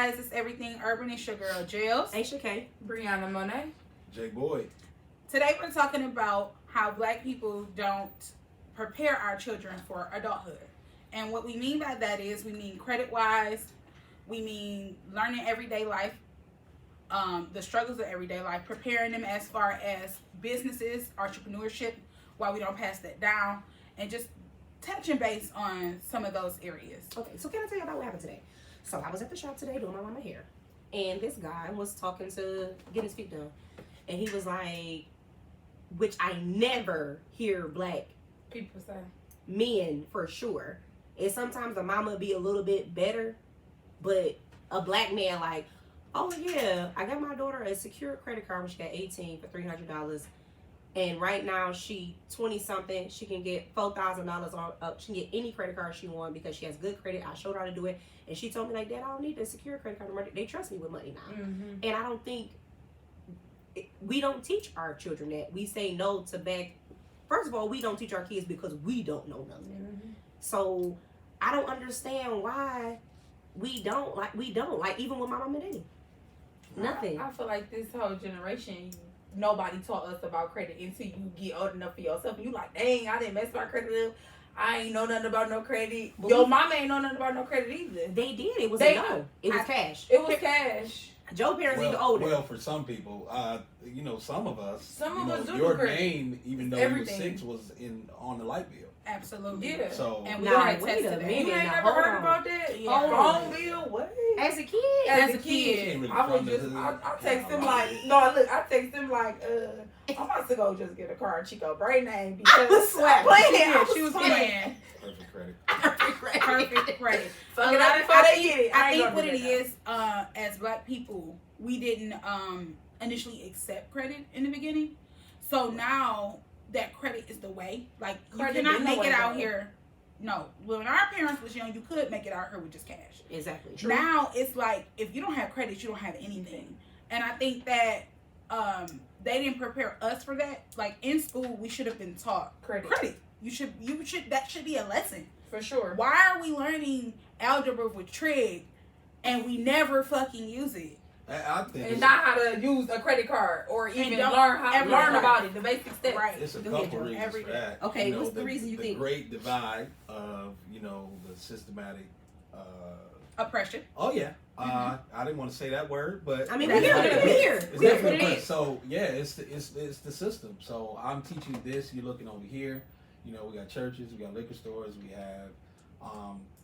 guys? It's Everything Urban. It's your girl, Jills. Aisha K. Brianna Monet. Jay Boyd. Today we're talking about how Black people don't prepare our children for adulthood. And what we mean by that is we mean credit-wise, we mean learning everyday life, the struggles of everyday life, preparing them as far as businesses, entrepreneurship, why we don't pass that down, and just touching base on some of those areas. Okay, so can I tell you about what happened today? So I was at the shop today doing my mama hair, and this guy was talking to getting his feet done, and he was like, which I never hear Black People say. men for sure. And sometimes the mama be a little bit better, but a Black man like, oh yeah, I got my daughter a secure credit card when she got 18 for $300. And right now she 20 something. She can get $4,000 on. She can get any credit card she wants because she has good credit. I showed her how to do it, and she told me like, Dad, I don't need a secure credit card. They trust me with money now, and I don't think we don't teach our children that. We say no to back. First of all, we don't teach our kids because we don't know nothing. So I don't understand why we don't like even with my mom and daddy. Nothing. I feel like this whole generation, nobody taught us about credit until you get old enough for yourself. And you like, dang, I didn't mess my credit up. I ain't know nothing about no credit. But Your mama ain't know nothing about no credit either. They did. It was They- a no. It was cash. It was cash. Joe parents even older. Well, for some people, some of us, Some of us do your credit. name, even though Everything. you were 6, was on the light bill. Absolutely. Yeah. So And we Nah, already wait a tested that. minute. You ain't now, never hold heard on. about that? Yeah. Phone bill? What? As a kid. As a Ain't kid, really I would from the just, hood. I text him like, no, look, I text him like, I'm about to go just get a car, Chico Bray name because was sweating. She was playing. Perfect credit. Perfect credit. Fuck it out before they get it. I ain't think gonna what do it that is, as Black people, we didn't initially accept credit in the beginning. So now that credit is the way. Like, you Credit cannot is the make way, it out though. here. No, when our parents was young, you could make it out here with just cash. Exactly. Now it's like, if you don't have credit, you don't have anything. And I think that they didn't prepare us for that. Like, in school, we should have been taught Credit. That should be a lesson. For sure. Why are we learning algebra with trig and we never fucking use it? I think And not how to use a credit card or even don't learn learn about it, the basic steps. Right. it's a Go ahead, couple Joe. reasons Every for day. that. Okay, what's the reason you think? The great divide of, the systematic... Oppression. Oh, yeah. I didn't want to say that word, but... I mean, That's we're what it here. is. It's That's definitely what it oppressed. is. So, yeah, it's the system. So, I'm teaching this, you're looking over here. We got churches, we got liquor stores, we have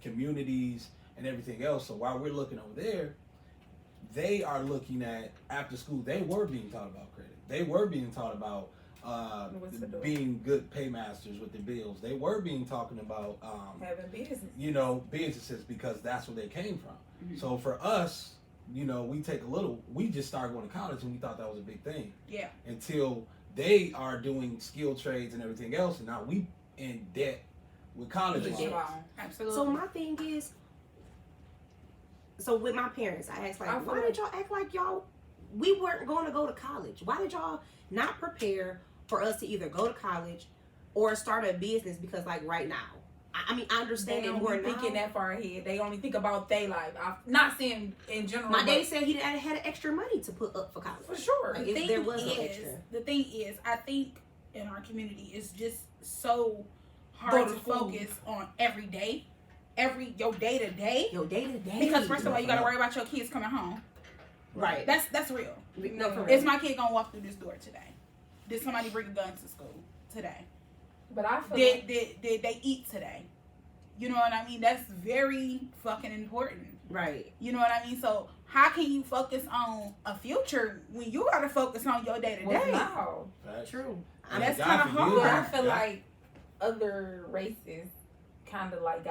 communities and everything else. So, while we're looking over there, they are looking at, after school, they were being taught about credit. They were being taught about being good paymasters with their bills. They were being talking about Having business. businesses, because that's where they came from. So for us, we just started going to college and we thought that was a big thing. Yeah. Until they are doing skilled trades and everything else, and now we in debt with college Yeah. loans. Absolutely. So my thing is, so with my parents, I asked like, why did y'all act like we weren't going to go to college? Why did y'all not prepare for us to either go to college or start a business? Because like right now, I understand They it don't more be now. thinking that far ahead. They only think about their life. I'm not saying in general. My daddy said he had extra money to put up for college. For sure. Like, the there was no extra. thing is, I think in our community, it's just so hard to focus on every day. Your day to day. Your day to day. Because first of all, you gotta worry about your kids coming home. Right. That's real. No, for real. Is my kid gonna walk through this door today? Did somebody bring a gun to school today? But I feel Did they eat today? You know what I mean? That's very fucking important. Right. You know what I mean? So how can you focus on a future when you gotta focus on your day to day? now. True. And That's God kinda forbid hard. But I that- feel like other races kind of like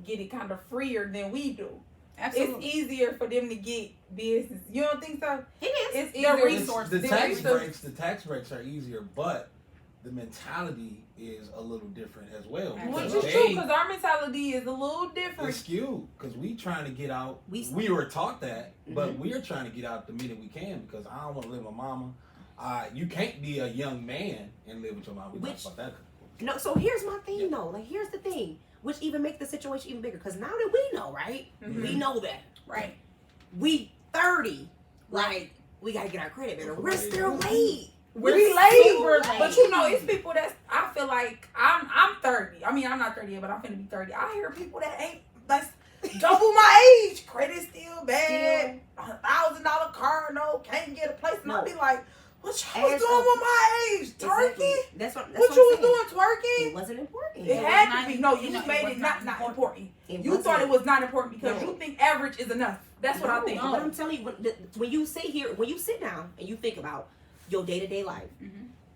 get it kind of freer than we do. Absolutely. It's easier for them to get business. You don't think so? It is. It's Their easier. resources. The tax resources. breaks are easier, but the mentality is a little different as well. Which because is true, because our mentality is a little different. It's skewed because we trying to get out. We were taught that, but we're trying to get out the minute we can because I don't want to live with my mama. You can't be a young man and live with your mama. We talked about that. No, so here's my thing though. Like, here's the thing, which even makes the situation even bigger. Because now that we know, right? Mhm. We know that. Right. we 30. Like, we gotta get our credit better. We're still late. We Super late. late. But you know, it's people that I feel like I'm 30. I mean, I'm not 30 yet, but I'm finna be 30. I hear people that ain't that's double my age. Credit still bad. $1,000 car, no, can't get a place. And I be like, what you was doing with my age? Twerking? Exactly. That's What what you was I'm saying. doing, twerking? It wasn't important. It had to be. No, you made it not important. You thought it was not important because you think average is enough. That's what I think. But I'm telling you, when you sit down and you think about your day-to-day life,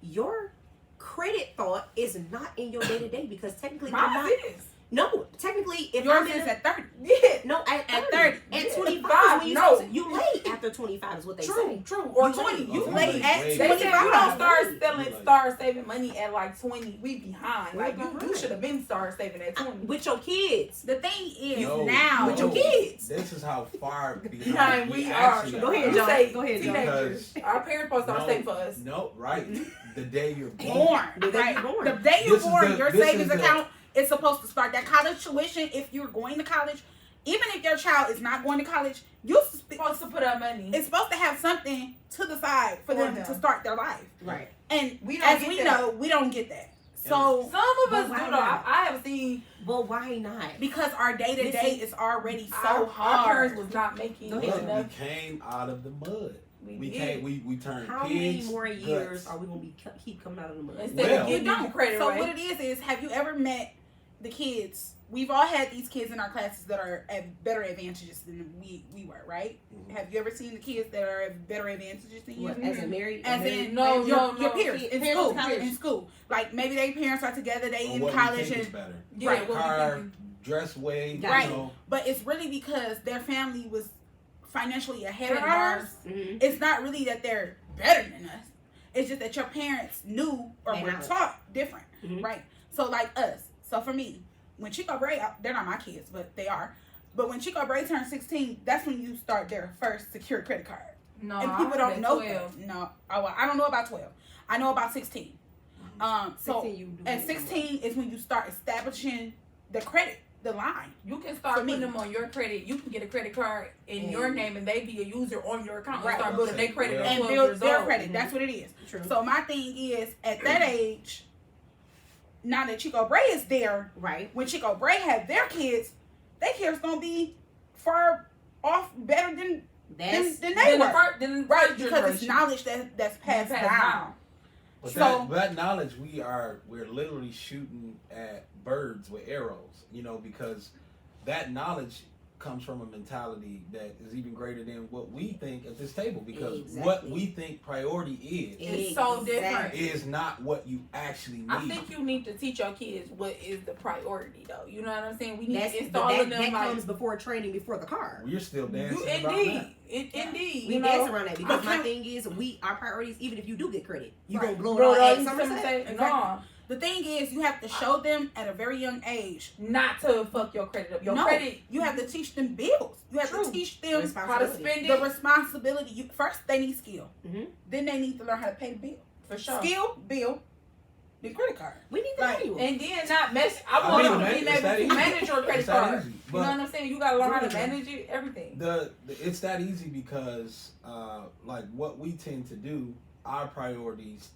your credit thought is not in your day-to-day because technically Mine is. No, technically, if Yours I'm in is at 30. Yeah. no at 30. At 25, when you late after 25 is what they say. True. Or You 20. late. You Oh, late you at late. 25. They You say don't start you start saving money at like 20. We behind. We're Like you behind. should have been start saving at 20. With your kids. The thing is No, now. With your kids. This is how far behind Behind we are. actually Go ahead, You John. say Go ahead, John. teenagers. Our parents supposed to start saving for us. No, right. The day you're Born. The day Right. you're born. The day you're This is born, the- your this savings is the- account is supposed to start. That college tuition, if you're going to college, even if your child is not going to college, you're Supposed to put up money. it's supposed to have something to the side for them to start their life. Right. And We don't as get we that. know, we don't get that. So Some of But us why do though. not? I have seen But why not? because our day to day is already so our hard. parents was not making Go ahead. enough. We came out of the mud. We did. came. We turned How pigs. many more years guts. are we gonna keep coming out of the mud? Instead Well- of You getting you don't. credit So right. what it is have you ever met the kids? We've all had these kids in our classes that are at better advantages than we were, right? Mhm. Have you ever seen the kids that are at better advantages than you? What, as a married? As married- in, No, your peers in Parents school. in college. In school, like maybe their parents are together, they Or in what we college, think is and better. Yeah, Right. what we Car, thinking. dress way. Right. You know, but it's really because their family was financially ahead of Ahead of ours. ours. Mhm. It's not really that they're better than us. It's just that your parents knew or They were know. taught different, Mhm. right? So like us. So for me, when Chico Bray, they're not my kids, but they are. But when Chico Bray turned 16, that's when you start their first secure credit card. No, And people don't know that. No, I don't know about 12. I know about 16. So 16 you do at it. 16 is when you start establishing the credit, the line. You can start For me. putting them on your credit. You can get a credit card in your name and they be a user on your account. Right. And start building their credit at Yeah. And 12 build years their old. credit. That's what it is. True. So my thing is, at that age, now that Chico Bray is there, Right. when Chico Bray had their kids gonna be far off better than That's they Then the were. first, then the Right, first because it's generation. knowledge that's passed down. But So- that knowledge, we're literally shooting at birds with arrows, you know, because that knowledge comes from a mentality that is even greater than what we think at this table, because what Exactly. we think priority It's so different. is not what you actually need. I think you need to teach your kids what is the priority, though. You know what I'm saying? We need That's, to but install in them that like comes before training, before the car. We're still dancing you about indeed, that. indeed. We You dance know, around that because my Okay. thing is our priorities. Even if you do get credit, you Right. gonna blow it bro, all at you Somerset. say, no, The thing is, you have to show them at a very young age. not to fuck your credit up. Your No, credit, you have to teach them bills. You have True. to teach them how to spend the it responsibility. First, they need skill. Mhm. Then they need to learn how to pay the bill. for sure. Skill, bill, then credit card. We need the Right. manual. And then not mess. I I want mean, you man, to be it's able that to easy. manage your credit It's that card. easy. You know But what I'm saying? You gotta learn how to Really? manage it, everything. it's that easy because like what we tend to do, our priorities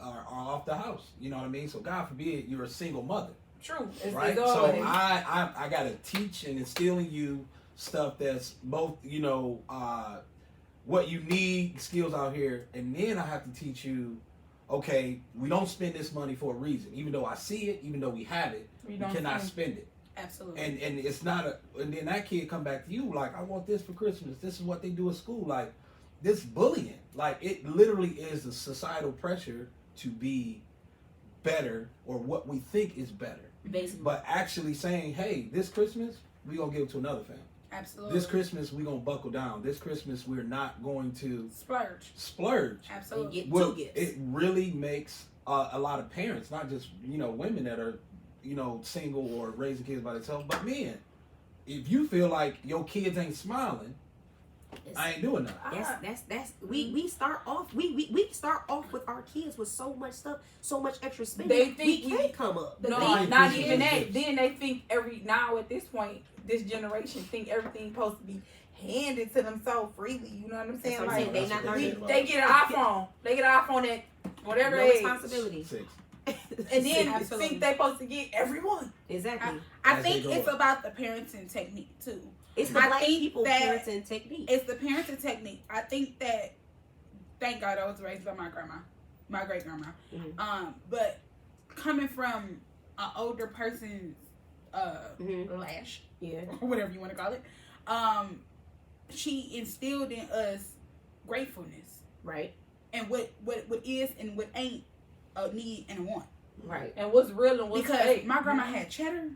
are off the house. You know what I mean? So God forbid you're a single mother, True. It's right? always. So I gotta teach and instill in you stuff that's both, you know, what you need, skills out here, and then I have to teach you, okay, we don't spend this money for a reason. Even though I see it, even though we have it, we don't cannot spend- spend it. Absolutely. And it's not and then that kid come back to you like, I want this for Christmas. This is what they do at school. Like, this bullying. Like, it literally is the societal pressure to be better or what we think is better. Basically, But actually saying, hey, this Christmas, we're going to give it to another family. Absolutely. This Christmas, we're going to buckle down. This Christmas, we're not going to Splurge. splurge. and Absolutely. get Well, two gifts. it really makes a lot of parents, not just, you know, women that are, you know, single or raising kids by themselves, but men. If you feel like your kids ain't smiling, I ain't doing nothing. That's we start off we start off with our kids with so much stuff, so much extra spending. They think we can't come up. No, thing not is- even that. Then they think now at this point, this generation think everything supposed to be hand it to them so freely. You know what I'm saying? That's what I'm Like saying. They not learning. they get an iPhone. They get an iPhone at whatever No age. responsibility. 6. And then Absolutely. think they supposed to get everyone. Exactly. I As think they grow it's up. about the parenting technique too. It's the I black think people that parenting technique. It's the parenting technique. I think that, thank God I was raised by my grandma, my great grandma. But coming from an older person's lash, Yeah. or whatever you want to call it, she instilled in us gratefulness, Right. and what is and what ain't a need and a want. Right. And what's real and what's Because fake. my grandma had cheddar,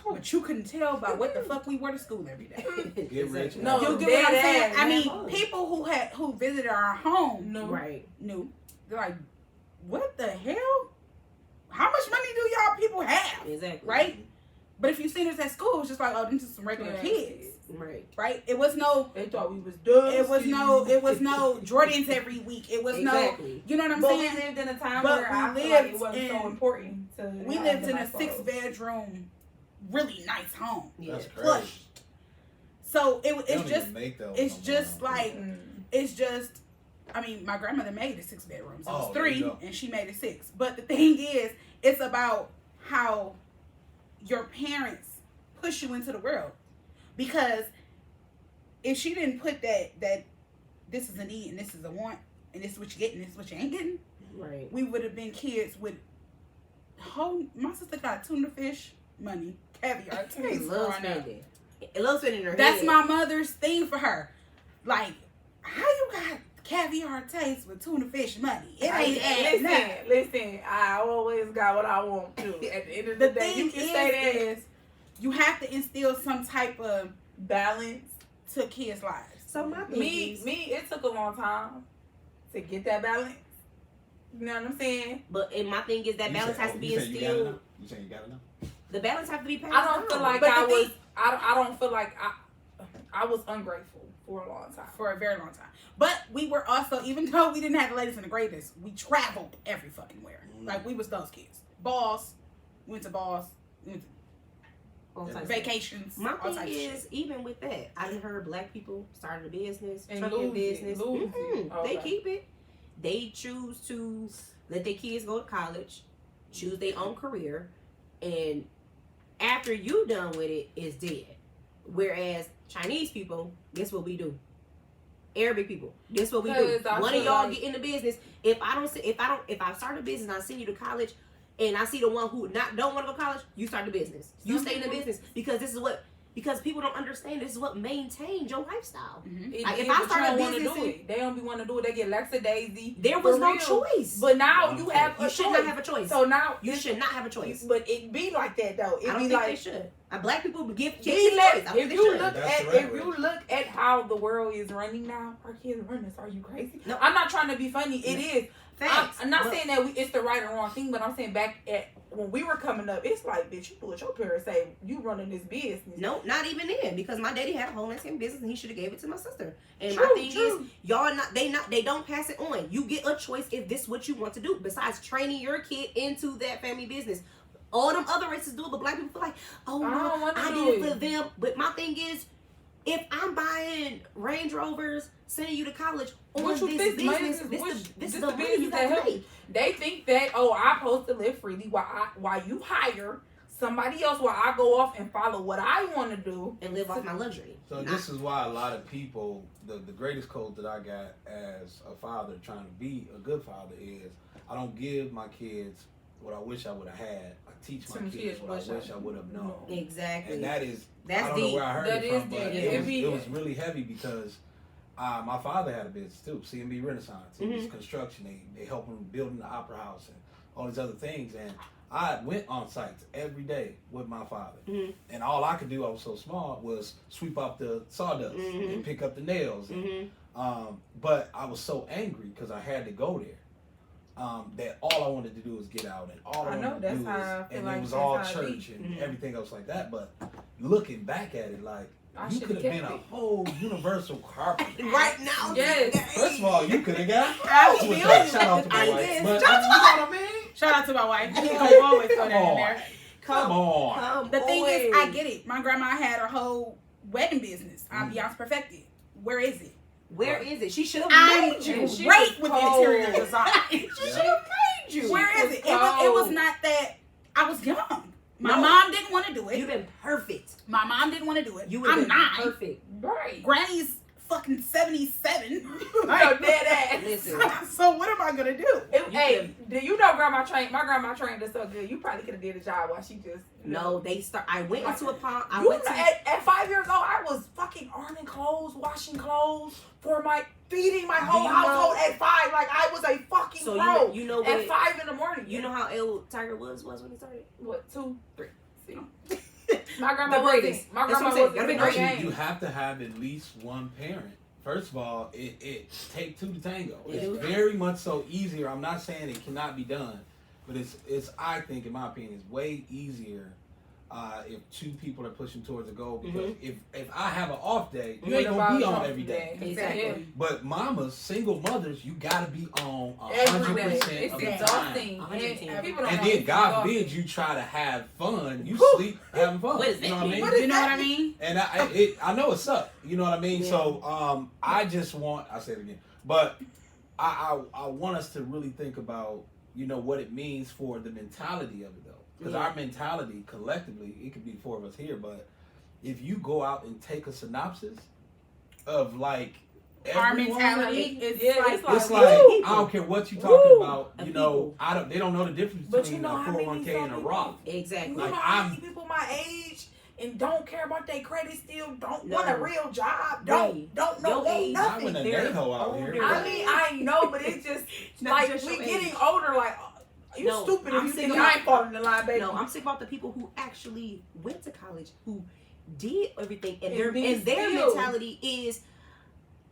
but you couldn't tell by what the fuck we wore to school every day. Get rich. No, You get what I'm dead saying? ass, I man. mean, people who visited our home No. Right. knew. They're like, what the hell? How much money do y'all people have? Exactly. Right? But if you seen us at school, it's just like, oh, these are some regular Yeah. kids. Right. Right? It was no They thought we was dumb. it was no Jordans every week. It was Exactly. no, you know what I'm But saying? we lived in a time But where we I feel like it lived wasn't so in- important to. We have lived the in a nice clothes. 6-bedroom, really nice home. Yeah. That's crazy. Plush. So They it's don't just even make those it's no just more. like Mm. it's just, I mean, my grandmother made it 6 bedrooms. It was Oh, there you 3 go. and she made it 6. But the thing is, it's about how your parents push you into the world. Because if she didn't put that this is a need and this is a want and this is what you get and this is what you ain't getting, Right. we would have been kids with my sister got tuna fish money, caviar They taste love growing up. spending. It loves spending in her That's head. my mother's thing for her. Like, how you got caviar taste with tuna fish money? It ain't adding up. Listen, I always got what I want to. At the end of the, The day, you thing can say that is, you have to instill some type of balance. to kids' lives. So my thing Me, is, it took a long time to get that balance. You know what I'm saying? but and my thing is that You balance say- has to oh, be you saying you got it instilled. now? You saying you got it now? The balance has to be passed I don't feel down. like But I the was. thing- I don't feel like I was ungrateful for a long time. For a very long time. But we were also, even though we didn't have the latest and the greatest, we traveled every fucking where. Like, we was those kids. Balls, went to balls, went to All types of- vacations, My all thing types of is, shit. even with that, I done heard black people started a business, And trucking lose it, business. lose it. They Okay. keep it. They choose to let their kids go to college, choose their own career, and after you done with it, it's dead. Whereas Chinese people, guess what we do? Arabic people, guess what we do? Because I One of feel y'all like- get in the business. If I start a business and I send you to college, and I see the one who don't want to go to college, you start the business. You Some stay in the people- business because people don't understand this is what maintains your lifestyle. Mhm. It Like, if is, I but start you a don't wanna business do and- it. They don't be want to do it. They get lackadaisy. There was For no real. choice. But now you have You a should choice. not have a choice. So now You should not have a choice. But it be like that though. It I don't be think like they should. Black people give kids we a let, choice. I think if they you should. look That's at the right if way. you look at how the world is running now, our kids running. Are you crazy? No. I'm not trying to be funny. It is. Facts. I'm not But- saying that it's the right or wrong thing, but I'm saying back at when we were coming up, it's like, bitch, you do what your parents say. You running this business. No, not even then, because my daddy had a whole landscape business and he should have gave it to my sister. And True, my thing true. is, they don't pass it on. You get a choice if this is what you want to do. Besides training your kid into that family business, all them other races do it, but black people feel like, oh I no, don't wanna I do did it it. for them. But my thing is, if I'm buying Range Rovers, sending you to college on What you this think, man? business, this is the money you business that got to help. make. They think that, oh, I'm supposed to live freely while you hire somebody else while I go off and follow what I want to do. And live off my luxury. So this is why a lot of people, the greatest code that I got as a father trying to be a good father is I don't give my kids what I wish I would have had. I teach my Some kids kids what I wish wish I I would have known. Exactly. And that is, That's I don't know deep. where I heard That it is from, but deep. it was really heavy because my father had a business too, C&B Renaissance. It was construction. They helped him building the Opera House and all these other things. And I went on sites every day with my father. And all I could do, I was so small, was sweep up the sawdust and pick up the nails. And, but I was so angry because I had to go there. That all I wanted to do was get out, and all I wanted to do was, and it was all church and everything else like that. But looking back at it, like you should've could have been kept a it. whole universal carpenter. Right now, Yes. First of all, you could have got a I house feel with you. that. Shout out to my I wife. guess. But, Shout you know what I mean? Shout out to my wife. She always throw that in there. Come on. The thing is, Always. I get it. My grandma had her whole wedding business. Beyonce perfected. Where is it? Where is it? She should have I'm made you. great with interior design. She should have made you. Where is it? It was not that I was young. My mom didn't want to do it. You've been perfect. My mom didn't want to do it. I'm 9. perfect. Right. Granny's fucking 77. No, dead ass. Listen. So what am I gonna do? Hey, do you know grandma trained? My grandma trained us so good. You probably could have did a job while she just. No, they start. I went into a pond. At 5 years old, I was fucking ironing clothes, washing clothes feeding my whole household at 5. Like I was a fucking pro. You know at 5 in the morning. You know how ill Tiger Woods was when he started? What, 2, 3? See. My grandma The greatest. My That's grandma what I'm was saying. the Gotta be great You have to have at least one parent. First of all, it take 2 to tango. It's very much so easier. I'm not saying it cannot be done, but it's I think, in my opinion, it's way easier if 2 people are pushing towards a goal. Because if I have an off day, you ain't gonna be on every day. Exactly. But mamas, single mothers, you gotta be on Every 100% day. of It's the time. exhausting. 110. People don't And know then it's God exhausting. forbid you try to have fun, you sleep having fun. What does You know that what I mean? mean? What is You know what I mean? And I know it sucks. You know what I mean? Yeah. So I just want, I say it again, but I want us to really think about, what it means for the mentality of it though. Because our mentality collectively, it could be 4 of us here, but if you go out and take a synopsis of like Our everyone, mentality is it's like woo! I don't care what you talking Woo! about, Of they people. don't know the difference But between you know a how many 401k and a some Roth. Exactly. You know Like, how many people my age and don't care about their credit still, don't want a real job, don't know, Your want age. Not when nothing. a They're Naho out here. older. I mean, I know, but it's just not like just we your getting age. older. Like you No, stupid if I'm you sick think of I my- ain't falling in the line, baby. No, I'm sick about the people who actually went to college, who did everything, and And be their still. mentality is,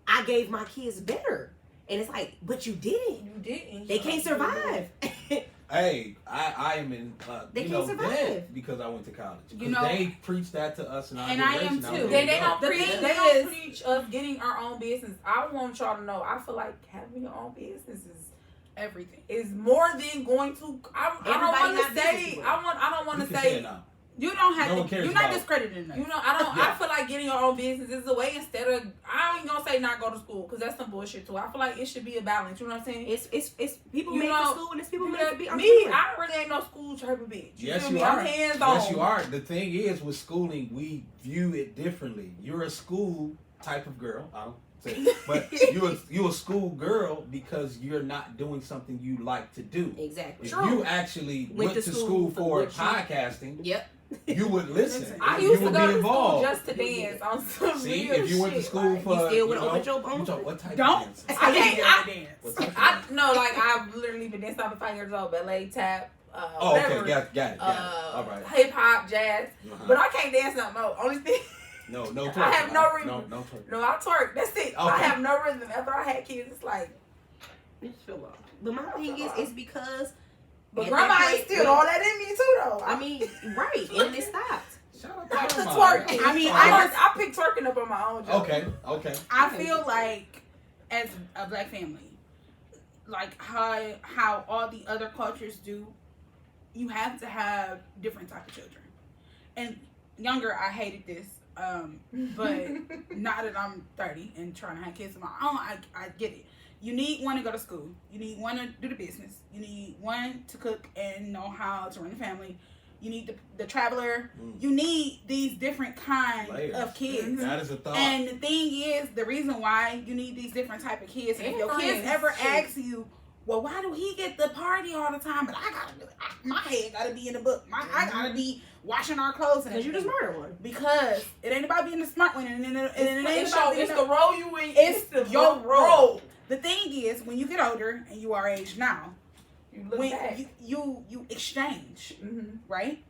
I gave my kids better, and it's like, but you didn't. You didn't. They can't survive. Hey, I am in They can't survive. debt because I went to college. You know- they preach that to us, and And I am generation. too. They don't The preach. thing They don't is- preach us getting our own business. I want y'all to know. I feel like having your own business everything. is more than going to. I don't Everybody want not to business say. people. I don't want You to can say. it now. You don't have No one to. cares You're not about it. discrediting us. You know, I don't. Yeah. I feel like getting your own business is the way. Instead of, I ain't gonna say not go to school because that's some bullshit too. I feel like it should be a balance. You know what I'm saying? It's people You made know, for school, and it's people made to be Me, entrepreneurs. I really ain't no school type of bitch. Yes, feel you me? are. I'm hands on. Yes, you are. The thing is, with schooling, we view it differently. You're a school type of girl. I don't say, but you're a school girl because you're not doing something you like to do. Exactly. If True. you actually went to school for what you- podcasting, Yep. you would listen. I you used to would go be to school involved. just to dance on some See, real if you went to shit, school like, for, you still would know, open your own you talk, what type Don't. of dance? I can't- can't dance. What type of I dance? no, like I've literally been dancing since 5 years old. Ballet, tap, Oh, whatever. okay, got it. All right. Hip hop, jazz. Uh-huh. But I can't dance no more. Only thing, No twerk. I have no reason. rhythm. No twerk. no, I twerk. That's it. I Okay. have no rhythm. After I had kids, it's like. But my thing is, it's because. But at grandma that ain't point, still all that in me too, though. I mean, right, and it stopped. Shout out Not to the grandma. twerking. I mean, I picked twerking up on my own. Job. Okay. I feel like, as a black family, like how all the other cultures do, you have to have different type of children. And younger, I hated this, but now that I'm 30 and trying to have kids of my own, I get it. You need one to go to school. You need one to do the business. You need one to cook and know how to run the family. You need the traveler. You need these different kinds Layers. of kids. That is a thought. And the thing is, the reason why you need these different type of kids, and if your kids Friends. ever ask you, well, why do he get the party all the time? But I gotta do it. My head gotta be in the book. I gotta be washing our clothes. Because you the smarter one. Because it ain't about being the smart one, and it ain't It's about being the role you in. It's the your role. The thing is, when you get older and you are age now, You look when back. you exchange, Mm-hmm. right?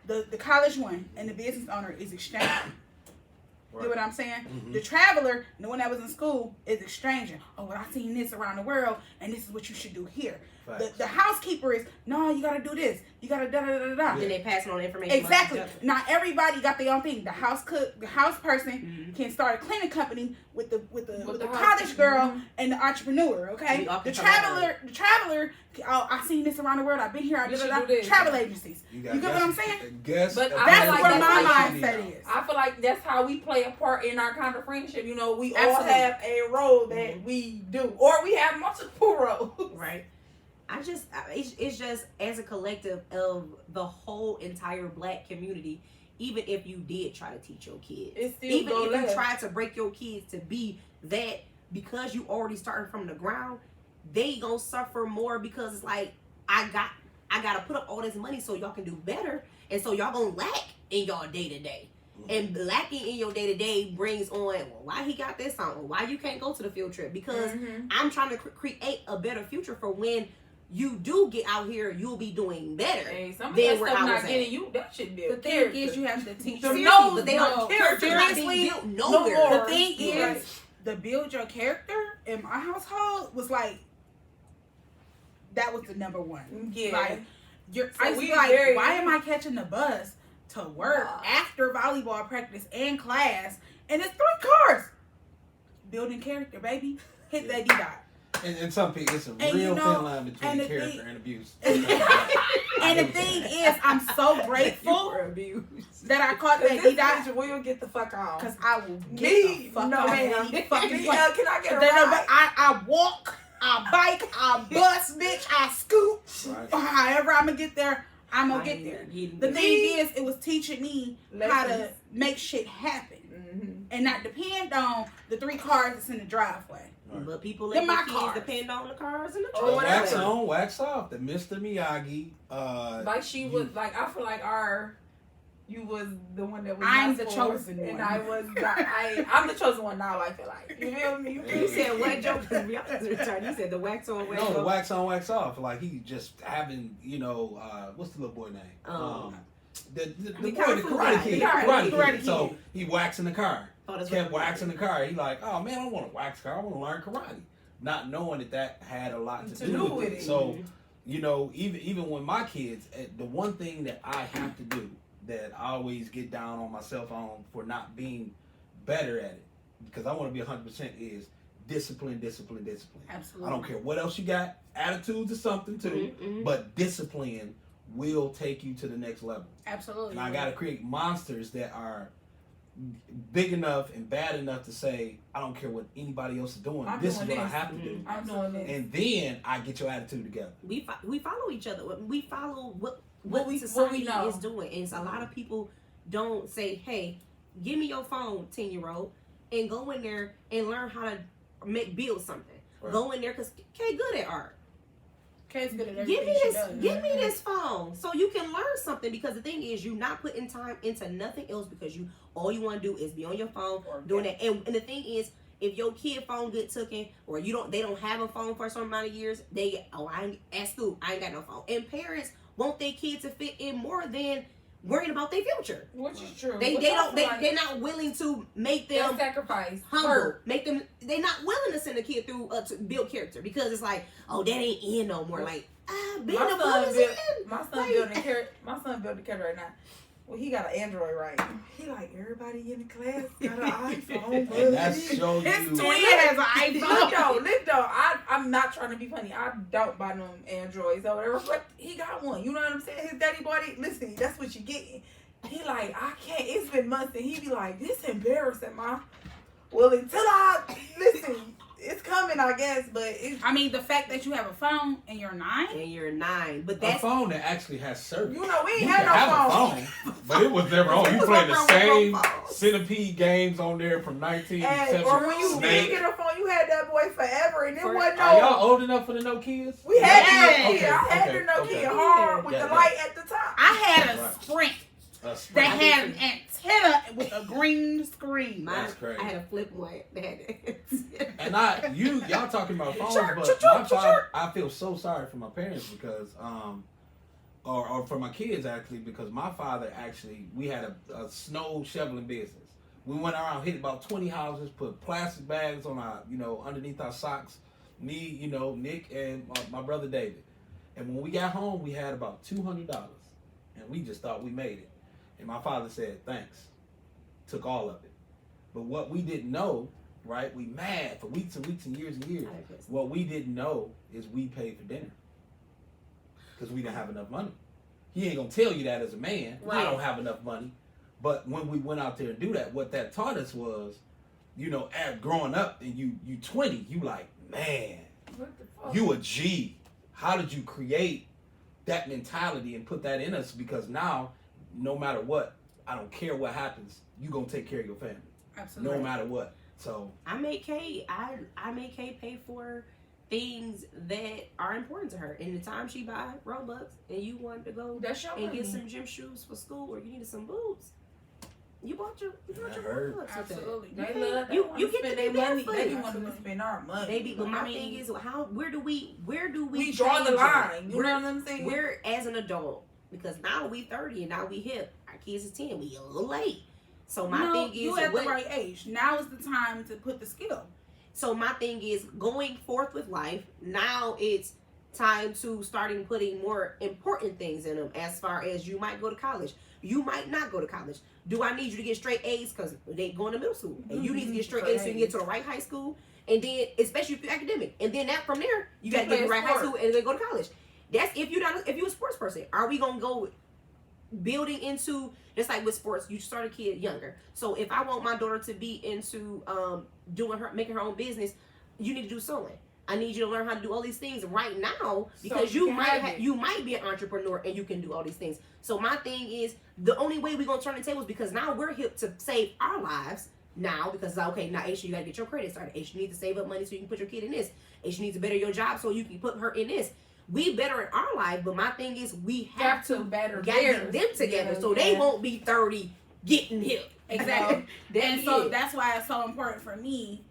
The college one and the business owner is exchanging. You know what I'm saying? Mm-hmm. The traveler, the one that was in school, is exchanging. Oh, well, I seen this around the world, and this is what you should do here. The housekeeper is, no, you gotta do this. You gotta da da da da da. Then they passing on information. Exactly. Not everybody got their own thing. The house cook, the house person can start a cleaning company with the college girl and the entrepreneur. Okay. The traveler. Oh, I seen this around the world. I've been here. Travel agencies. You get what I'm saying? But that's where my mindset is. I feel like that's how we play a part in our kind of friendship. You know, we all have a role that we do, or we have multiple roles. Right. It's just as a collective of the whole entire black community, even if you did try to teach your kids, even if you tried to break your kids to be that, because you already started from the ground, they gonna suffer more, because it's like, I gotta put up all this money so y'all can do better, and so y'all gonna lack in y'all day to day. And lacking in your day to day brings on, well, why he got this on, why you can't go to the field trip, because I'm trying to create a better future for when you do get out here, you'll be doing better. Hey, some of that stuff not getting you. That should be. The thing is, you have to teach them. But they don't care. Seriously, nowhere. The thing is, the build your character in my household was like, that was the number one. Yeah. Like, I was like, why am I catching the bus to work after volleyball practice and class, and it's 3 cars? Building character, baby. Hit that D-dot. And some people, it's a real thin line between character and abuse. And the thing is, I'm so grateful that I caught that D-dot. Will get the fuck on? Because I will get the fuck on. Can I get a ride? I walk, I bike, I bus, bitch, I scoot. Right. However I'm going to get there, I'm going to get there. The thing is, it was teaching me how to make shit happen. And not depend on the 3 cars that's in the driveway. But people let their kids depend on the cars and the trucks. Wax on, wax off. The Mr. Miyagi. Like she was like, I feel like you was the one that was. I'm the chosen one, and I was. I'm the chosen one now. I feel like, you feel me? You said what joke? You said the wax on, wax off. No, the wax on, wax off. Like he just having, what's the little boy name? The Karate Kid. So he waxing the car. Kept waxing the car. He like, oh man, I don't want to wax car. I want to learn karate. Not knowing that had a lot to do with it. So, even when my kids, the one thing that I have to do that I always get down on myself on for not being better at it, because I want to be 100%, is discipline. Absolutely. I don't care what else you got. Attitudes is something too, but discipline will take you to the next level. Absolutely. And I got to create monsters that are big enough and bad enough to say, I don't care what anybody else is doing. This is what I have to do. I'm doing this. And then I get your attitude together. We follow each other. We follow what society is doing. And so a lot of people don't say, hey, give me your phone, 10-year-old, and go in there and learn how to build something. Right. Go in there, because Kay good at art. Kay's good at everything. Give me this phone so you can learn something, because the thing is, you're not putting time into nothing else, because all you want to do is be on your phone doing that. And the thing is, if your kid phone get taken, or they don't have a phone for a certain amount of years, at school, I ain't got no phone. And parents want their kids to fit in more than worrying about their future. Which is true. They're not willing to make them sacrifice, humble. They're not willing to send a kid through to build character, because it's like, oh, that ain't in no more. Like, being a bull is in. My son building character. My son building character right now. Well, he got an Android, right? He like, everybody in the class got an iPhone. And that's show you. His twin has an iPhone. Look though, I'm not trying to be funny. I don't buy no Androids or whatever, but he got one. You know what I'm saying? His daddy bought it. Listen, that's what you getting. He like, I can't. It's been months, and he be like, this embarrassing, Ma. Well, until listen. It's coming, I guess, but the fact that you have a phone and you're 9. But that's a phone that actually has service. We ain't had no phone. But it was never on. You played the same Centipede games on there from 1970. Or when you did get a phone, you had that boy forever, and it wasn't no. Are y'all old enough for the Nokias? We had the Nokia. I had the Nokia hard with the light at the top. I had a Sprint. That had an antenna with a green screen. That's crazy. I had a flip one. And y'all talking about phones, but my father, I feel so sorry for my parents because, or for my kids actually, because my father actually, we had a snow shoveling business. We went around, hit about 20 houses, put plastic bags on our, underneath our socks. Me, Nick and my brother David. And when we got home, we had about $200. And we just thought we made it. And my father said, thanks. Took all of it. But what we didn't know, right? We mad for weeks and weeks and years and years. What we didn't know is we paid for dinner. Because we didn't have enough money. He ain't going to tell you that as a man. Right. I don't have enough money. But when we went out there and do that, what that taught us was, as growing up and you 20, you like, man, you a G. How did you create that mentality and put that in us? Because now, no matter what, I don't care what happens, you gonna take care of your family. Absolutely. No matter what. So I make Kay pay for things that are important to her. And the time she buy Robux and you wanted to go and get some gym shoes for school or you needed some boots, you bought your Robux. Absolutely. They love that. You get to their do money. that. They want to spend our money. Baby, but my thing is, where do we draw the change line? it? You know what I'm saying? We're as an adult, because now we 30 and now we hip. Our kids is 10. We a little late. So my thing is, you at the right age. Now is the time to put the skill. So my thing is, going forth with life, now it's time to starting putting more important things in them. As far as, you might go to college, you might not go to college. Do I need you to get straight A's because they going to middle school, and you need to get straight A's so you can get to the right high school, and then especially if you're academic, and then from there you got to get to the right high school and then go to college. That's if you're a sports person. Are we gonna go building into, just like with sports, you start a kid younger. So if I want my daughter to be into making her own business, you need to do sewing. I need you to learn how to do all these things right now, because so you might be an entrepreneur and you can do all these things. So my thing is, the only way we're gonna turn the tables, because now we're hip to save our lives now, because okay, now Aisha, you gotta get your credit started. Aisha, you need to save up money so you can put your kid in this. Aisha, you need to better your job so you can put her in this. We better in our life, but my thing is, we have to better get them together so they won't be 30 getting hip. Exactly. And so that's why it's so important for me,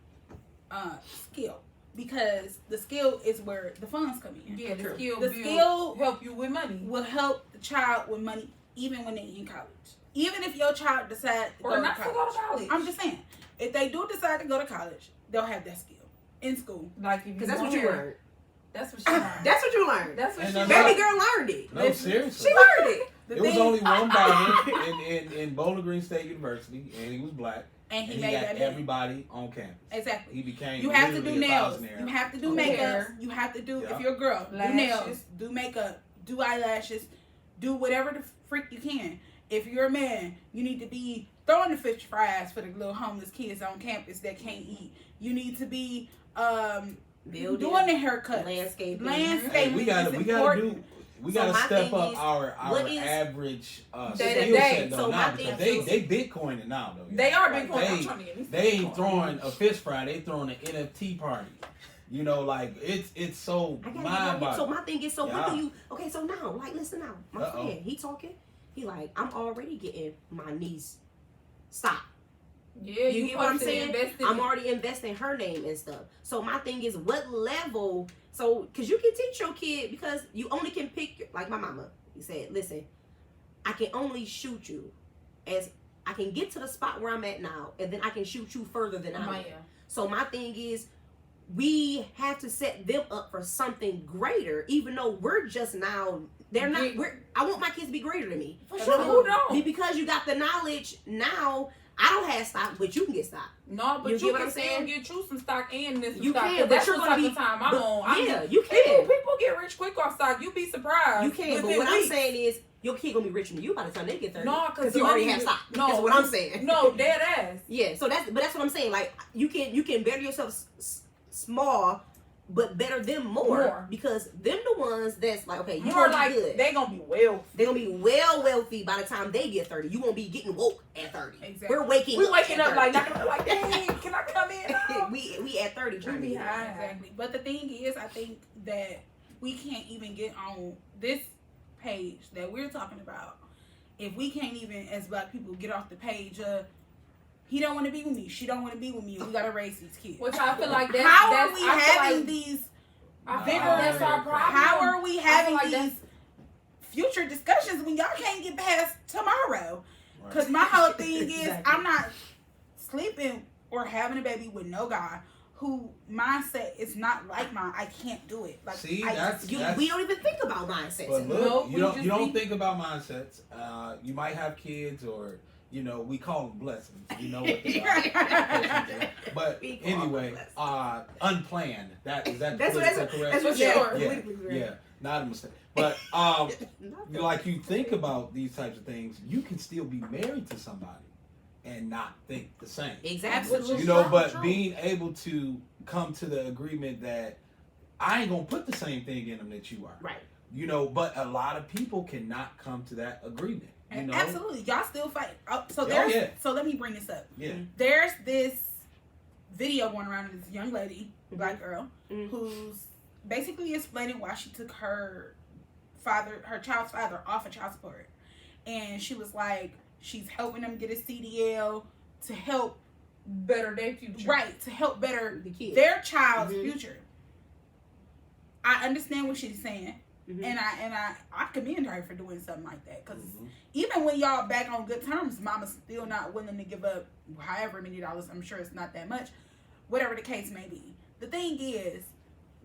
skill. Because the skill is where the funds come in. Yeah, the skill help you with money. Will help the child with money even when they're in college. even if your child decides to go to college. I'm just saying, if they do decide to go to college, they'll have that skill in school. Like, because that's what you learned. That's what she learned. That's what you learned. That's what she learned. Baby girl learned it. No, seriously. She learned it. There was only one barber in Bowling Green State University, and he was black. And he got everybody on campus. Exactly. He became. You have to do nails. You have to do makeup. You have to do, if you're a girl, do nails, do makeup, do eyelashes, do whatever the freak you can. If you're a man, you need to be throwing the fish fries for the little homeless kids on campus that can't eat. You need to be doing the haircut, landscaping. Hey, we gotta do. We gotta step up our average skill set though now, because they Bitcoining now though. They are Bitcoining. They ain't throwing a fish fry. They throwing an NFT party. You know, like it's so mind-boggling. So my thing is, so what do you? Okay, so now, like, listen now, my friend, he talking. He like, I'm already getting my niece. Stop. Yeah, you get what I'm saying? I'm already investing her name and stuff. So my thing is, what level? So, because you can teach your kid, because you only can pick, like my mama, he said, listen, I can only shoot you as I can get to the spot where I'm at now, and then I can shoot you further than I am. So my thing is, we have to set them up for something greater, even though we're just now, they're not, I want my kids to be greater than me. For sure, who don't? Because you got the knowledge now. I don't have stock, but you can get stock. No, but you can still get you some stock and this you stock. Can, that's the type of time I'm on. Yeah, you can. People get rich quick off stock. You'd be surprised. You can, but what I'm saying is, your kid gonna be richer than you by the time they get 30. No, because you already have stock. No, that's what I'm saying. No, dead ass. Yeah, so that's what I'm saying. Like, you can better yourself small, but better them more, because them the ones that's like, okay, you more gonna be good. They gonna be wealthy. They gonna be wealthy by the time they get 30. You won't be getting woke at 30. Exactly. We're waking up like, dang, can I come in? we at 30 trying to be high. Exactly. But the thing is, I think that we can't even get on this page that we're talking about if we can't even, as black people, get off the page of, he don't want to be with me, she don't want to be with me, we gotta raise these kids. Which I feel like that's how are we having these that's our problem. How are we having these future discussions when y'all can't get past tomorrow? Because my whole thing is, I'm not sleeping or having a baby with no guy who mindset is not like mine, I can't do it. Like, See, that's We don't even think about mindsets. But No, look, you don't be- think about mindsets. You might have kids, or we call them blessings. You know what they are. But We call them anyway, blessings. unplanned. That's That's correct? that's what Yeah. sure. Yeah, not a mistake. But like you think about these types of things, you can still be married to somebody and not think the same. Exactly. Absolutely. But True. being able to come to the agreement that I ain't gonna put the same thing in them that you are. Right. But a lot of people cannot come to that agreement. Absolutely, y'all still fight. So yeah. So let me bring this up. Yeah. There's this video going around of this young lady, black girl, Mhm. who's basically explaining why she took her child's father off of child support, and she was like, she's helping them get a CDL to help better their future. right to help better The kids. their child's Mhm. future. I understand what she's saying, Mhm. and I commend her for doing something like that, because Mhm. even when y'all back on good terms, mama's still not willing to give up however many dollars. I'm sure it's not that much, whatever the case may be. The thing is,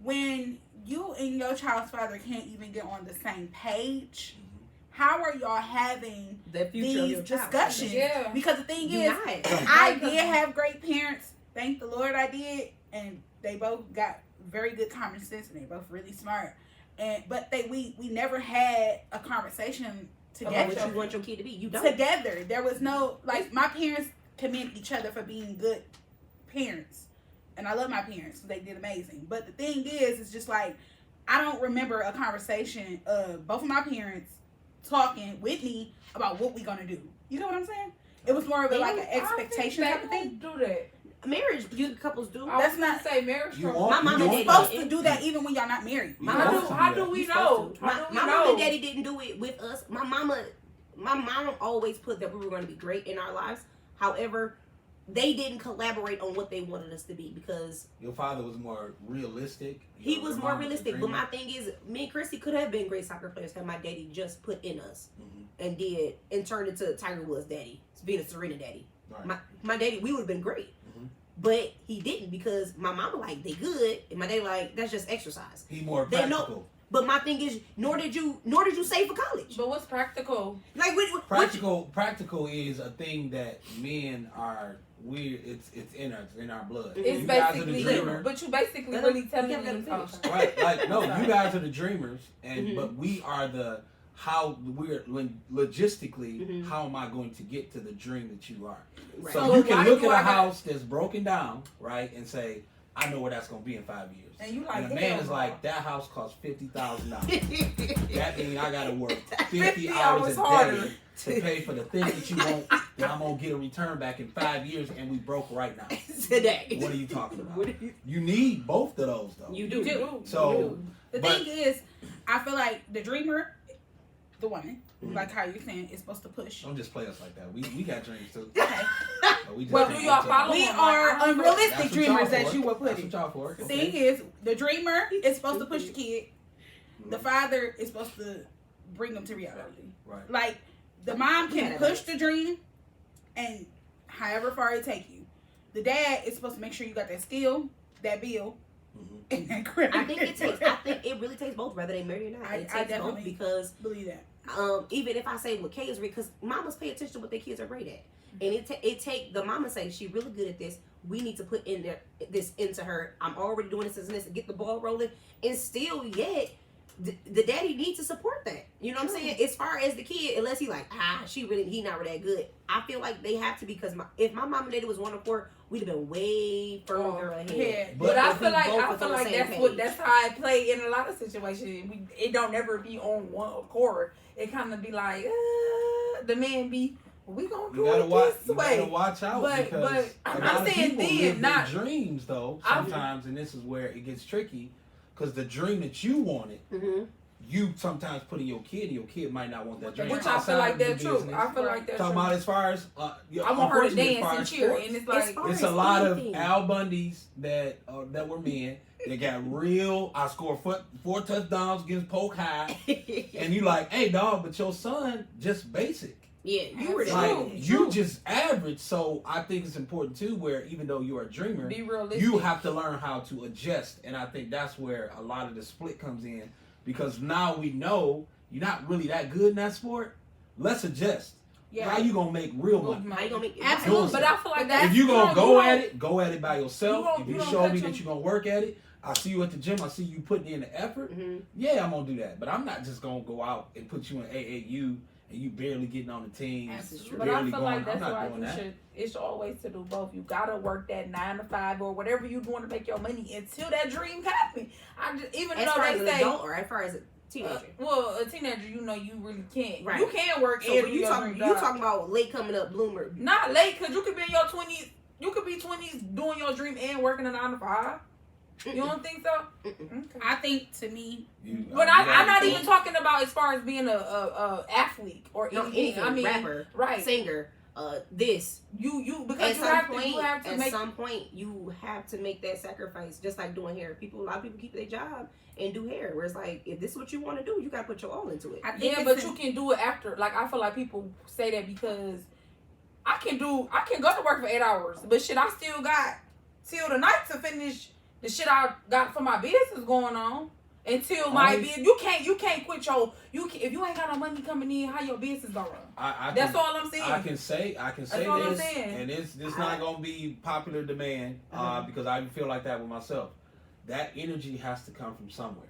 when you and your child's father can't even get on the same page, how are y'all having The future of these your child. discussions? Yeah. Because the thing is, Unite. I did have great parents. Thank the Lord I did. And they both got very good common sense, and they both really smart. But we never had a conversation About together. what you want your kid to be. You don't. Together. There was no, like, my parents commend each other for being good parents. And I love my parents because they did amazing. But the thing is, it's just like, I don't remember a conversation of both of my parents talking with me about what we gonna do. You know what I'm saying? It was more of a, like an expectation type of thing. Do that. Marriage, couples do. I That's was gonna not- say marriage. You trouble. want- My mama you did You're want supposed it. to do that even when y'all not married. You How want do, to how do do that. we You supposed know? to. How do we My know? mom and daddy didn't do it with us. My mom always put that we were going to be great in our lives. However, they didn't collaborate on what they wanted us to be because Your father was more realistic. he was Your more mom a realistic. But dreamer. my thing is, me and Chrissy could have been great soccer players had my daddy just put in us Mhm. and turned into Tiger Woods' daddy, being a Serena daddy. Right. My daddy, we would have been great. Mhm. But he didn't because my mama like they good and my daddy like that's just exercise. He more They know- practical. But my thing is, nor did you save for college. But what's practical? Like Practical is a thing that men are weird. It's in our blood. It's You guys are the basically, dreamer. but you basically Let really him- telling you me. gotta finish. Right, like no, Sorry. you guys are the dreamers, and Mhm. but we are the logistically. Mhm. How am I going to get to the dream that you are? Right. So So you can why look do at a I got- house that's broken down, right, and say, I know where that's going to be in 5 years. And you like, And a man hell is no. like, that house costs $50,000. That means I got to work 50 50 hours hours a harder. day to pay for the thing that you want, and I'm going to get a return back in 5 years, and we broke right now. Today. What are you talking about? What are you- You need both of those, though. You You do. do. So, The but- thing is, I feel like the dreamer, the woman, Mhm. like how you're saying, is supposed to push. Don't just play us like that. We got dreams, too. Okay. But we just Well, can't do y'all take follow it. We them? are Like, unrealistic That's what dreamers, y'all as for. you would put That's it. what y'all for. The Okay. thing is, the dreamer is supposed to push the kid. The Mhm. father is supposed to bring them to reality. Right. Like, the mom Yeah, can that push the dream, and however far it take you. The dad is supposed to make sure you got that skill, that bill, Mhm. and that credit. I think it really takes both, whether they marry or not. I It takes both definitely- because believe that. even if I say what Kay is because mamas pay attention to what their kids are great at, and it take the mama say she really good at this. We need to put this into her. I'm already doing this and this and get the ball rolling, and still yet. The daddy needs to support that. You know what I'm saying? As far as the kid, unless he like, he not that good. I feel like they have to because if my mom and daddy was 1 or 4, we'd have been way further ahead. Yeah. But I if feel we like both was on the same that's how I play in a lot of situations. It don't never be on one accord. It kind of be like the man be we gonna do You gotta it watch. this You way. gotta watch out But because I'm a lot of saying people then, live not their dreams though. I'm- Sometimes, and this is where it gets tricky, because the dream that you wanted, Mm-hmm. you sometimes put in your kid, and your kid might not want that dream. Which I Outside feel like of the that's true. business. I feel like that's Talking true. about as far as I want her to unfortunately, as dance far and as cheer, sports, and it's like far it's as a lot anything. of Al Bundys that were men. They got real. I scored 4 touchdowns against Polk High, and you like, hey dog, but your son just basic. Yeah, you were Absolutely. there. Like you just average, so I think it's important too. Where even though you're a dreamer, Be realistic. you have to learn how to adjust, and I think that's where a lot of the split comes in because now we know you're not really that good in that sport. Let's adjust. Yeah. How you gonna make real money? How you gonna make Absolutely. But I feel like But that's If you gonna don't- go at it, go at it by yourself. You don't- If you you don't show cut me your- that you're gonna work at it, I see you at the gym. I see you putting in the effort. Mm-hmm. Yeah, I'm gonna do that. But I'm not just gonna go out and put you in AAU and you barely getting on the team. Absolutely. But I barely feel going. like that's I'm not why doing you that. should. It's always to do both. You gotta work that 9 to 5 or whatever you doing to make your money until that dream happens. Even As though far as they an say, adult or as far as a teenager. well, a teenager, you know, you really can't. Right. You can work. So and when do you your talking, dream you job. talking about late coming up bloomer. Not late, cause you could be in your 20s. You could be 20s doing your dream and working a 9 to 5. You don't think so? Mm-mm. Okay. I think to me, But I'm not even talking about as far as being a athlete or No, anything. anything. I mean, Rapper, right? singer, this. You because At you some have point, to. You have to at make. some point, you have to make that sacrifice. Just like doing hair. A lot of people keep their job and do hair. Where it's like, if this is what you want to do, you gotta put your all into it. I think Yeah, it's but you can do it after. Like I feel like people say that because I can go to work for 8 hours, but shit, I still got till the night to finish the shit I got for my business going on. Until my Only- business, you can't quit if you ain't got no money coming in, how your business gonna run? That's all I'm saying. I can say That's all I'm this, saying. and it's not gonna be popular demand because I feel like that with myself. That energy has to come from somewhere.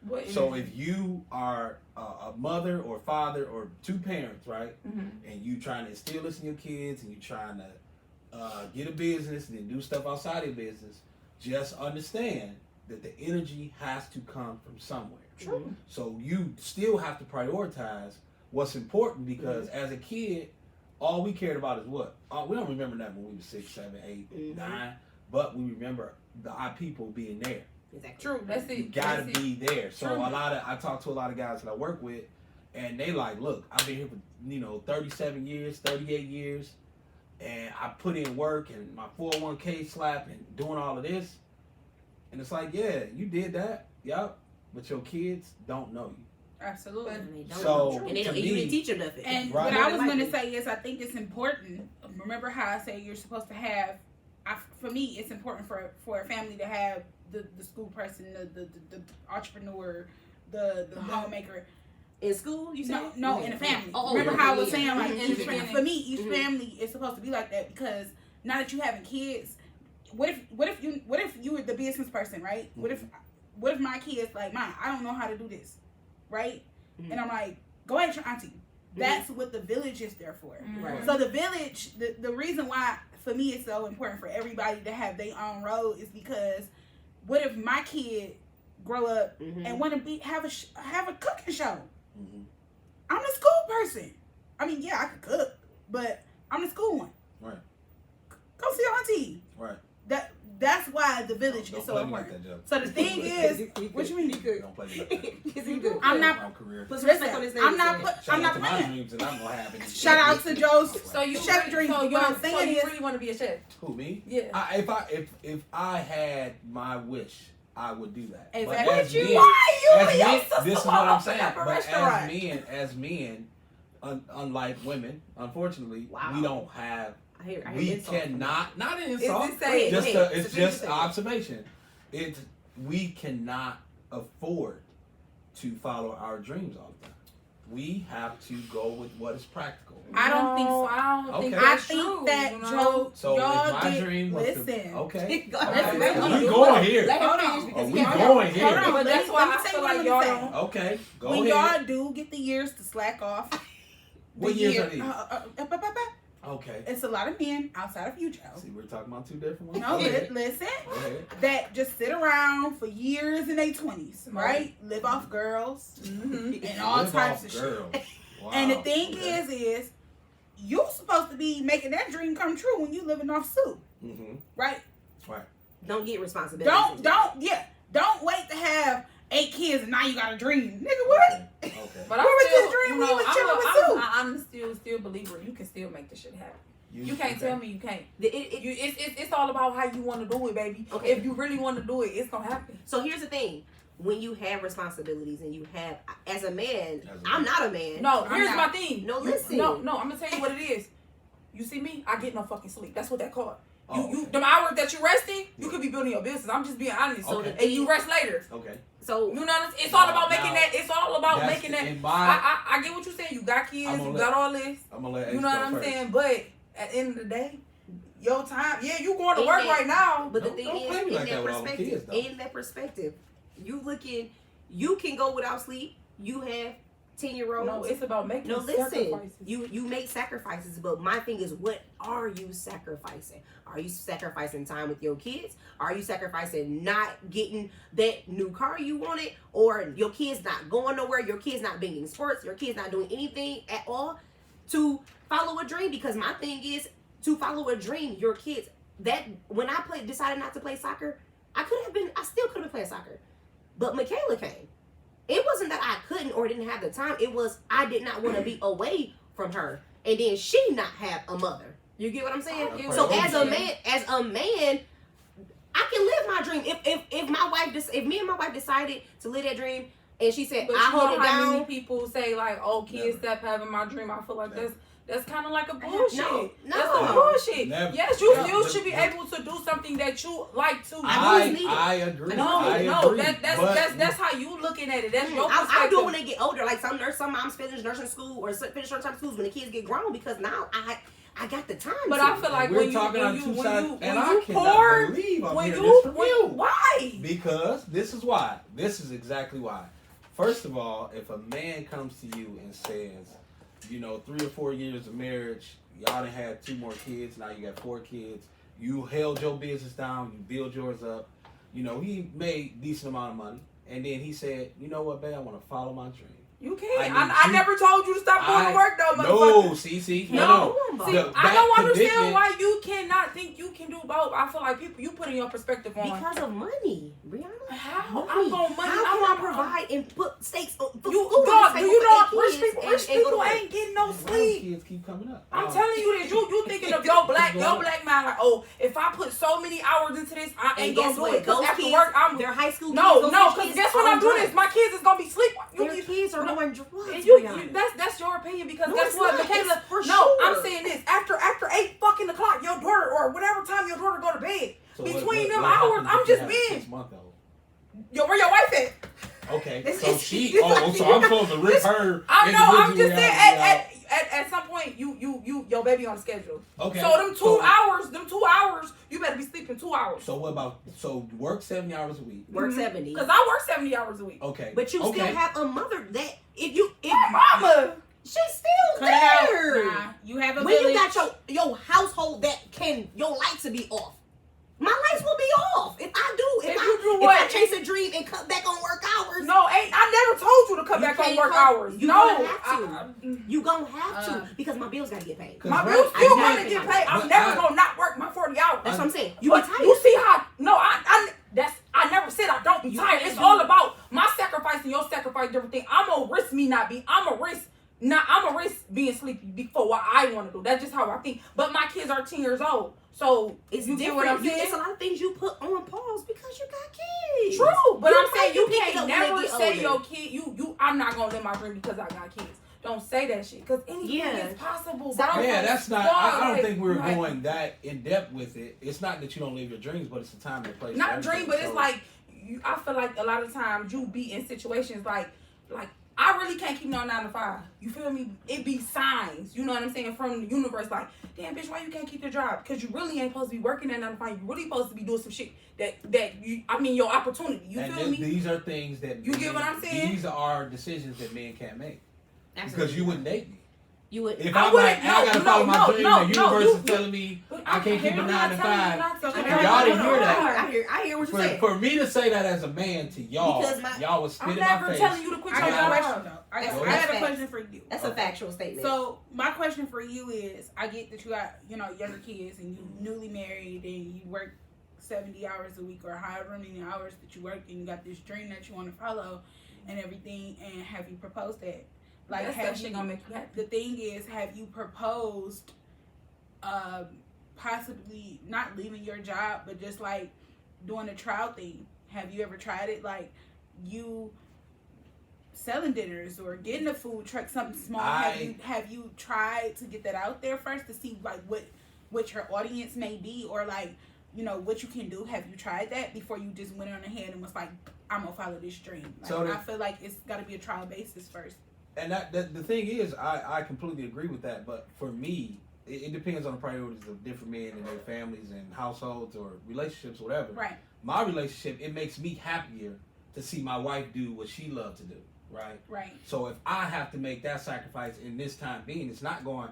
What So energy? if you are a mother or father or two parents, right, Mhm. and you trying to instill this in your kids, and you trying to get a business and then do stuff outside of your business, just understand that the energy has to come from somewhere. True. So you still have to prioritize what's important because as a kid, all we cared about is what? We don't remember that when we were 6, 7, 8, 9, but we remember our people being there. Exactly. True. That's it. You gotta That's it. be there. So True. I talk to a lot of guys that I work with, and they like, look, I've been here for 37 years, 38 years, and I put in work and my 401k slap and doing all of this. And it's like, yeah, you did that, yep, but your kids don't know you. absolutely. And they don't. So, and they don't, to you me- didn't teach them nothing. And Right. what I was Like going to it. say is, I think it's important. Remember how I say you're supposed to have. For me, it's important for a family to have the school person, the entrepreneur, the homemaker. In school, you said? No, in a family. Oh, Remember yeah, how I yeah, was saying, yeah. like, Mhm, each mhm. for me, each Mhm. family is supposed to be like that because now that you having kids, what if you were the business person, right? What if my kids like, Mom, I don't know how to do this, right? Mhm. And I'm like, go ask your auntie. That's what the village is there for. Right. So the village, the reason why for me it's so important for everybody to have their own role is because what if my kid grow up and want to have a cooking show? Mm-hmm. I'm the school person. I mean, yeah, I could cook, but I'm the school one. Right. Go see your auntie. Right. That's why the village Don't is so play me like important. that, Joe. So the thing is, what you mean? Don't play me like that. Yes, he do. I'm not- My career. Put some respect on his name. I'm not Shout playing. out to my dreams and I'm gonna have it. Shout out to Joe's So you chef really, dreams. so What you, I'm so saying you is, really want to be a chef? Who, me? Yeah. If I had my wish, I would do that. But Exactly. as men, Why you as and your men, sister this is what wanna I'm open saying. up a But restaurant? as men, unlike women, unfortunately, Wow. we don't have. I hear We insult from cannot. Not an Is insult. it saying? Just Go ahead. it's So finish just it. observation. We cannot afford to follow our dreams all the time. We have to go with what is practical. I don't think so. I don't think Okay. I that's think true, that you know? Joe, So y'all if my did dream was listen. to okay, Go ahead. okay. Let him we do going it. here. Let him Hold finish on. because Oh, he we got- going here. Hold on, But let that's me- why let me I say feel what like I'm y'all saying. don't. Okay, go When ahead. y'all do get the years to slack off, What the years year- are these? Okay. It's a lot of men outside of you, Joe. See, we're talking about two different ones. No, Go ahead. listen. Go ahead. That just sit around for years in their 20s, right? Live off girls Mhm. and all Live types off of shit. girls. Wow. And the thing Okay. is you supposed to be making that dream come true when you living off soup, right? Don't get responsibility. Don't wait to have 8 kids and now you got a dream, nigga. What? Okay. But Where was I still, this dream you when know, you was chilling with Sue? I'm still a believer. You can still make this shit happen. You can't tell me you can't. It- It's all about how you want to do it, baby. Okay. If you really want to do it, it's gonna happen. So here's the thing. when you have responsibilities and you have, as a man, I'm not a man. No, here's my thing. No, listen. No, I'm gonna tell you what it is. You see me? I get no fucking sleep. That's what that called. Oh, The hours that you resting, you could be building your business. I'm just being honest. So Okay. And you rest later. Okay. So You know what I'm saying? It's all about making Now, that. It's all about that's making that. in my- I get what you're saying. You got kids. You got all this. I'm gonna let You know what I'm saying? But at the end of the day, your time. Yeah, you going to work right now. But the Don't- thing don't is, play me in like that that with all the perspective, kids, though. in that perspective, you can go without sleep. You have 10-year-olds. No, it's about making No, listen. sacrifices. You make sacrifices, but my thing is, what are you sacrificing? Are you sacrificing time with your kids? Are you sacrificing not getting that new car you wanted, or your kids not going nowhere? Your kids not being in sports? Your kids not doing anything at all to follow a dream? Because my thing is, to follow a dream, your kids. That when I decided not to play soccer, I still could have been playing soccer, but Michaela came. It wasn't that I couldn't or didn't have the time. It was I did not want to be away from her, and then she not have a mother. You get what I'm saying? I get So what as you're a man, I can live my dream. If my wife, if me and my wife decided to live that dream, and she said But I you know hold it how many down. people say like, "Oh, kids, stop having my dream." I feel like Never. that's kind of like a bullshit. No. That's some bullshit. Never. Yes, you No, still should be able to do something that you like to do. I agree. No, I no, agree, that's how you looking at it. That's your perspective. I do it when they get older. Like some moms finish nursing school or finish certain type of schools when the kids get grown, because now I got the time. But to. I feel like We're when you talking on two sides, and I cannot pour, believe I'm when hearing you this from you. why? Because this is why. This is exactly why. First of all, if a man comes to you and says, 3 or 4 years of marriage, y'all done had 2 more kids, now you got 4 kids, you held your business down, you build yours up, he made decent amount of money, and then he said, you know what, babe, I want to follow my dream. You can't. I I never told you to stop going to work though, No, motherfucker. see, See, no. I don't understand why you cannot think you can do both. I feel like you put in your perspective on Because of money, Brianna. how Money. I'm going money. How I'm can I not provide and put stakes on You, food on dog, the do table you know for rich kids people? and Rich go to people work? ain't getting no Why sleep. kids keep coming up? I'm telling you this. You thinking of your black man like, oh, if I put so many hours into this, I ain't gonna do it. Because after kids, work, I'm their high school no, kids, no. Because guess what I'm doing is my kids is gonna be sleep. Their kids are doing drugs. And Brianna. that's your opinion because No, guess it's what, not. Michaela? It's for No, sure. I'm saying this. After 8 fucking o'clock, your daughter or whatever time your daughter go to bed. So Between them what hours, happens I'm if you just have a being. 6-month-old? Where your wife at? Okay, It's- so it's- she. it's like- So I'm supposed to rip her. I know. I'm just individually saying. out. At some point, your baby on schedule. Okay. So them 2 hours, you better be sleeping 2 hours. So what about you work 70 hours a week? Work 70. Because I work 70 hours a week. Okay. But you still have a mother that if My mama. she's still Cut it out. there. Nah, you have a When you village. got your household that your lights will be off. My lights will be off if I do. If I, you do if what? I chase a dream and cut back on work hours. No, I never told you to cut You back on can't work cut- hours. you No, gonna have to. You gonna have to because my bills gotta get paid. Cause My right- bills I still gotta gonna get get my- paid. I'm but never I- gonna not work my 40 hours. That's what I'm saying. You But be tired. you see how? No, I never said I don't be You tired. can't It's do all it. about my sacrifice and your sacrifice. Different thing. I'm gonna risk me not being. I'm a risk being sleepy before what I want to do. That's just how I think. But my kids are 10 years old, so It's you different. get what I'm saying. It's a lot of things you put on pause because you got kids. True, but You I'm saying you pick it can't up when they never get say older. your kid. I'm not gonna live my dream because I got kids. Don't say that shit because anything Yeah. is possible. So- Bro. Yeah, that's not. Why? I don't think we're Like, going that in depth with it. It's not that you don't live your dreams, but it's the time and place. Not for dream, everything. but it's So- like I feel like a lot of times you be in situations like I really can't keep no 9 to 5. You feel me? It be signs, you know what I'm saying, from the universe. Like, damn, bitch, why you can't keep your job? Because you really ain't supposed to be working at 9 to 5. You really supposed to be doing some shit your opportunity. You and feel me? these are things that You get what I'm saying? These are decisions that men can't make Absolutely. because you wouldn't date me. You would. If I I'm like, wouldn't- I gotta no, follow my no, dream, no, the no, universe is you- telling me But I can't keep a I'm 9 to not telling you 5. not to. So y'all didn't hear that. I hear what you're For, saying. for me to say that as a man to y'all, Because y'all would spit I'm in my never face. telling you to quit I your got a job. question though. I That's got a facts. question for you. That's a factual statement. So my question for you is, I get that you got younger kids and you newly married and you work 70 hours a week or however many hours that you work and you got this dream that you want to follow and everything. And have you proposed that? Like, That's have that shit you, gonna make you happy. the thing is, have you proposed, possibly not leaving your job, but just like doing a trial thing? Have you ever tried it? Like, you selling dinners or getting a food truck, something small. Have you tried to get that out there first to see like what your audience may be, or like, you know, what you can do? Have you tried that before you just went on ahead and was like, I'm gonna follow this dream? Like, so I feel like it's got to be a trial basis first. And the thing is, I completely agree with that. But for me, it depends on the priorities of different men and their families and households or relationships, whatever. Right. My relationship, it makes me happier to see my wife do what she loves to do. Right. Right. So if I have to make that sacrifice in this time being, it's not going.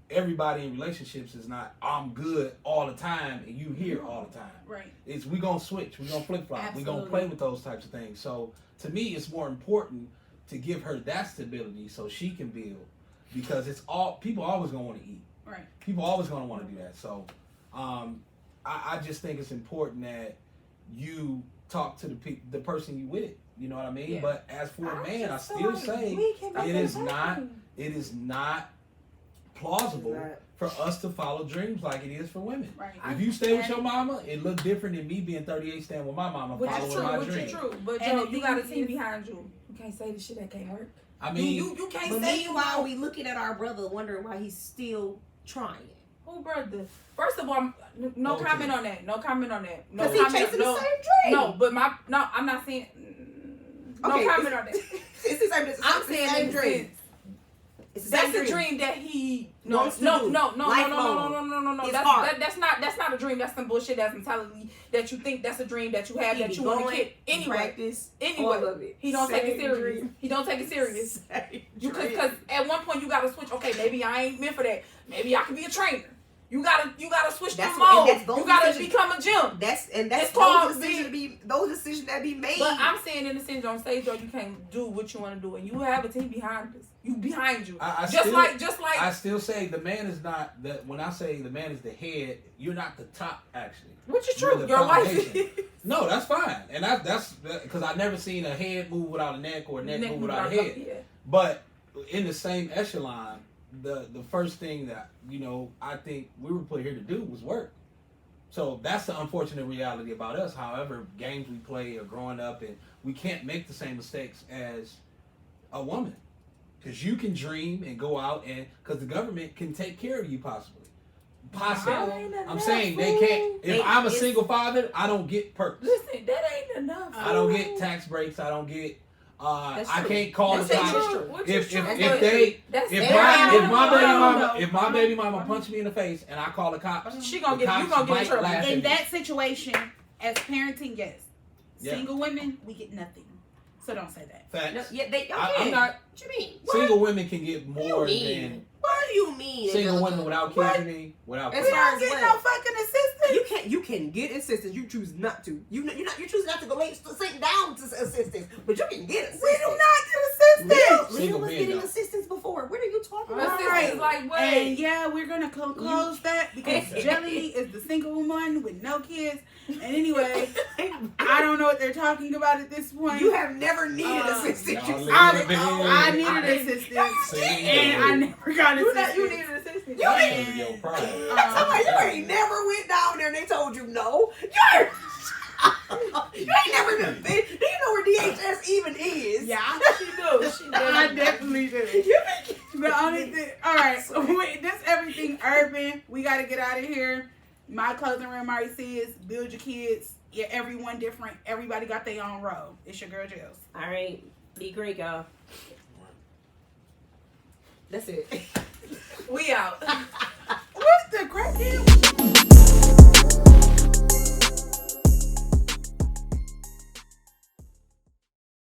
Everybody in relationships is not, I'm good all the time and you here all the time. Right. It's we gonna switch, we gonna flip flop, we gonna play with those types of things. So to me, it's more important to give her that stability so she can build, because it's all people always gonna want to eat. Right. People always gonna want to do that. So I just think it's important that you talk to the person you with. You know what I mean? Yeah. But as for a man, I still say it is not plausible for us to follow dreams like it is for women. Right. If you stay with your mama, it look different than me being 38 staying with my mama following my dream. Which is true. But Joe, you got a team behind you. You can't say the shit that can't work. I mean, you can't but say. Meanwhile, we looking at our brother, wondering why he's still trying. Who brother? First of all, no comment on that. No comment on that. No comment. He's chasing the same dream. No, but I'm not saying. No comment on that. It's the same. I'm saying same dream. That's the dream that he no. That's not a dream. That's some bullshit. That's mentality that you think that's a dream that you have that you want to get anyway. He don't take it serious. He don't take it serious. Because at one point you gotta switch. Okay, maybe I ain't meant for that. Maybe I can be a trainer. You gotta switch the mode. You gotta become a gym. That's those decisions that be made. But I'm saying in the sense on stage, though, you can't do what you want to do, and you have a team behind us. Behind you. Just like I still say the man is not that. When I say the man is the head, you're not the top actually. Which is true. Your wife. No, that's fine, and that's because I've never seen a head move without a neck or a neck move without a head. Yeah. But in the same echelon, the first thing that I think we were put here to do was work. So that's the unfortunate reality about us. However, games we play or growing up, and we can't make the same mistakes as a woman. Because you can dream and go out, and because the government can take care of you possibly. I'm saying they can't. If I'm a single father, I don't get perks. Listen, that ain't enough. I don't get tax breaks. I don't get. I can't call the cops. If my baby mama punch me in the face and I call the cops, you gonna get in trouble. In that situation, as parenting, yes. Single women, we get nothing. So don't say that. Facts. No, I'm not. What you mean? Single women can get more than. What do you mean? Single women without kids, without kids. We don't get no fucking assistance. You can get assistance. You choose not to. You choose not to go sit down to assistance, but you can get assistance. We do not get assistance. Leo was getting assistance before. What are you talking about? Right. Like wait. And yeah, we're gonna close that because Jelly is the single one with no kids. And anyway, I don't know what they're talking about at this point. You have never needed assistance. I needed assistance, and I never got assistance. You needed assistance. You ain't never went down there and they told you no. You ain't never been. Do you know where DHS even is? Yeah, she do. I definitely do. The only thing. All right, so this everything urban. We got to get out of here. My clothing room already says, build your kids. Yeah, everyone different. Everybody got their own role. It's your girl, Jills. All right. Be great, y'all. That's it. We out. What's the crack?